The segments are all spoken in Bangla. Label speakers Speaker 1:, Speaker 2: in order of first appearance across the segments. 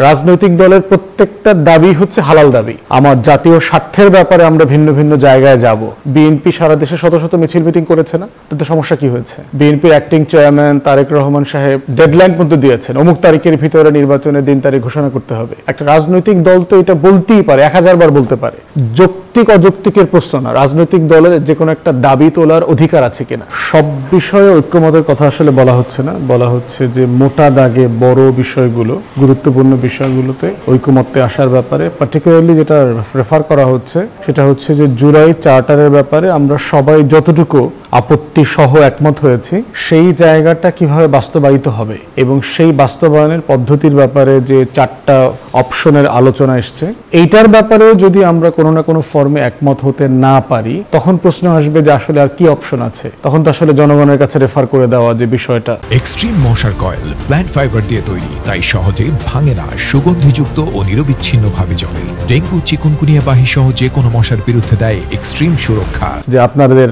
Speaker 1: রাজনৈতিক দলের প্রত্যেকটা দাবি হচ্ছে হালাল দাবি। আমার জাতীয় স্বার্থের ব্যাপারে আমরা ভিন্ন ভিন্ন জায়গায় যাব। বিএনপি সারা দেশে শত শত মিছিল মিটিং করেছে না, তো সমস্যা কি হয়েছে? বিএনপির অ্যাক্টিং চেয়ারম্যান তারেক রহমান সাহেব ডেডলাইন পর্যন্ত দিয়েছেন, অমুক তারিখের ভিতরে নির্বাচনের দিন তারিখ ঘোষণা করতে হবে। একটা রাজনৈতিক দল তো এটা বলতেই পারে, 1000 বার বলতে পারে। যৌক্তিক অযৌক্তিকের প্রশ্ন না, রাজনৈতিক দলের যে কোনো একটা দাবি তোলার অধিকার আছে কিনা। সব বিষয়ে ঐক্যমতের কথা আসলে বলা হচ্ছে না, বলা হচ্ছে যে মোটা দাগে বড় বিষয়গুলো, গুরুত্বপূর্ণ বিষয়গুলোতে ঐক্যমত্যে আসার ব্যাপারে পার্টিকুলারলি যেটা রেফার করা হচ্ছে সেটা হচ্ছে যে জুলাই চার্টারের ব্যাপারে আমরা সবাই যতটুকু আপত্তি সহ একমত হয়েছি সেই জায়গাটা কিভাবে বাস্তবায়িত হবে এবং সেই বাস্তবায়নের পদ্ধতির ব্যাপারে যে 4টা অপশনের আলোচনা এসছে, এইটার ব্যাপারেও যদি আমরা কোনো না কোনো ফর্মে একমত হতে না পারি তখন প্রশ্ন আসবে যে আসলে আর কি অপশন আছে। তখন তো আসলে জনগণের কাছে রেফার করে দেওয়া যে বিষয়টা।
Speaker 2: এক্সট্রিম মশার কয়েল প্ল্যান্ট ফাইবার দিয়ে তৈরি, তাই সহজে ভাঙে না, সুগন্ধিযুক্ত ও নিরবিচ্ছিন্নভাবে জ্বলে। ডেঙ্গু, চিকুনগুনিয়া বাহি সহ যে কোনো মশার বিরুদ্ধে দেয় এক্সট্রিম সুরক্ষা।
Speaker 1: যে আপনাদের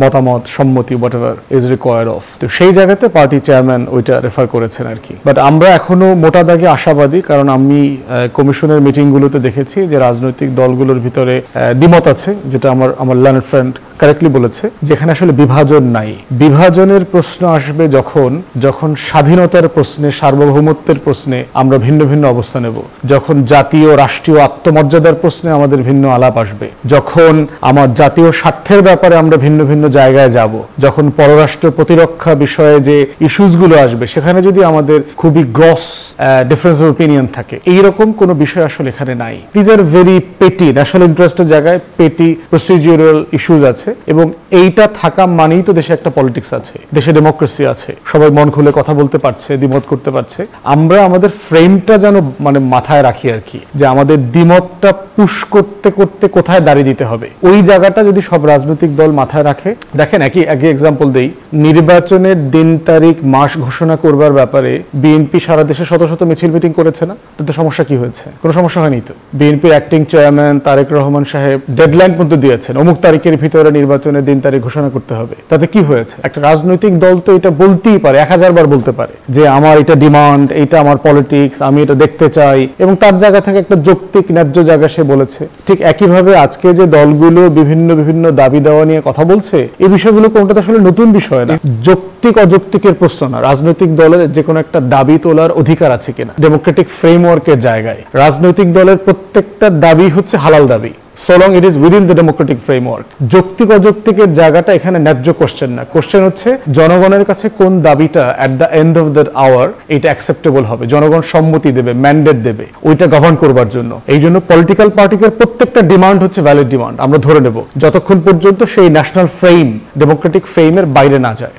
Speaker 1: মতামত, সম্মতি হোয়াটএভার ইজ রিকোয়ার্ড অফ, তো সেই জায়গাতে পার্টি চেয়ারম্যান ওইটা রেফার করেছেন আর কি। বাট আমরা এখনো মোটা দাগে আশাবাদী, কারণ আমি কমিশনের মিটিংগুলোতে দেখেছি যে রাজনৈতিক দলগুলোর ভিতরে দ্বিমত আছে, যেটা আমার লার্নেড ফ্রেন্ড কারেক্টলি বলেছে, যেখানে আসলে বিভাজন নাই। বিভাজনের প্রশ্ন আসবে যখন স্বাধীনতার প্রশ্নে, সার্বভৌমত্বের প্রশ্নে আমরা ভিন্ন ভিন্ন অবস্থান নেব, যখন জাতীয় রাষ্ট্রীয় আত্মমর্যাদার প্রশ্নে আমাদের ভিন্ন আলাপ আসবে, যখন আমার জাতীয় স্বার্থের ব্যাপারে আমরা ভিন্ন ভিন্ন জায়গায় যাব, যখন পররাষ্ট্র প্রতিরক্ষা বিষয়ে যে ইস্যুসগুলো আসবে সেখানে যদি আমাদের খুবই গ্রস ডিফারেন্স অফ ওপিনিয়ন থাকে, এইরকম কোনো বিষয় আসলে এখানে নাই। দিজ আর ভেরি পেটি, ন্যাশনাল ইন্টারেস্টের জায়গায় পেটি প্রসিডিউরাল ইস্যুস আছে, এবং এইটা থাকা মানেই তো দেশে একটা পলিটিক্স আছে, দেশে ডেমোক্রেসি আছে, সবাই মন খুলে কথা বলতে পারছে, দ্বিমত করতে পারছে। আমরা আমাদের ফ্রেমটা যেন মাথায় রাখি আর কি, যে আমাদের দ্বিমতটা পুশ করতে করতে কোথায় দাঁড়িয়ে দিতে হবে, ওই জায়গাটা যদি সব রাজনৈতিক দল মাথায় রাখে। দেখেন, একই এক্সাম্পল দেই, নির্বাচনের দিন তারিখ মাস ঘোষণা করবার ব্যাপারে বিএনপি সারা দেশে শত শত মিছিল মিটিং করেছে না, তো সমস্যা কি হয়েছে? কোনো সমস্যা হয়নি তো। বিএনপির অ্যাক্টিং চেয়ারম্যান তারেক রহমান সাহেব ডেডলাইন পর্যন্ত দিয়েছেন, অমুক তারিখের ভিতরে নির্বাচনের দিন তারিখ ঘোষণা করতে হবে। তাতে কি হয়েছে? একটা রাজনৈতিক দল তো এটা বলতেই পারে, 1000 বার বলতে পারে যে আমার এটা ডিমান্ড, এটা আমার পলিটিক্স, আমি এটা দেখতে চাই, এবং তার জায়গা থেকে একটা যৌক্তিক ন্যায্য জায়গা সে বলেছে। ঠিক একইভাবে আজকে যে দলগুলো বিভিন্ন বিভিন্ন দাবি দেওয়া নিয়ে কথা বলছে, এই বিষয়গুলো কোনটা আসলে নতুন বিষয় না, যৌক্তিক অযৌক্তিকের প্রশ্ন না, রাজনৈতিক দলের যে কোনো একটা দাবি তোলার অধিকার আছে কিনা ডেমোক্রেটিক ফ্রেমওয়ার্কের জায়গায়। রাজনৈতিক দলের প্রত্যেকটা দাবি হচ্ছে হালাল দাবি, so long it is within the democratic framework. যৌক্তিক অযৌক্তিকের জায়গাটা এখানে ন্যায্য কোশ্চেন না, কোশ্চেন হচ্ছে জনগণের কাছে কোন দাবিটা at the end of that our এটা অ্যাকসেপ্টেবল হবে, জনগণ সম্মতি দেবে, ম্যান্ডেট দেবে ওইটা গভর্ন করবার জন্য। এই জন্য পলিটিক্যাল পার্টির প্রত্যেকটা ডিমান্ড হচ্ছে ভ্যালিড ডিমান্ড, আমরা ধরে নেব যতক্ষণ পর্যন্ত সেই ন্যাশনাল ফ্রেম, ডেমোক্রেটিক ফ্রেমের বাইরে না যায়।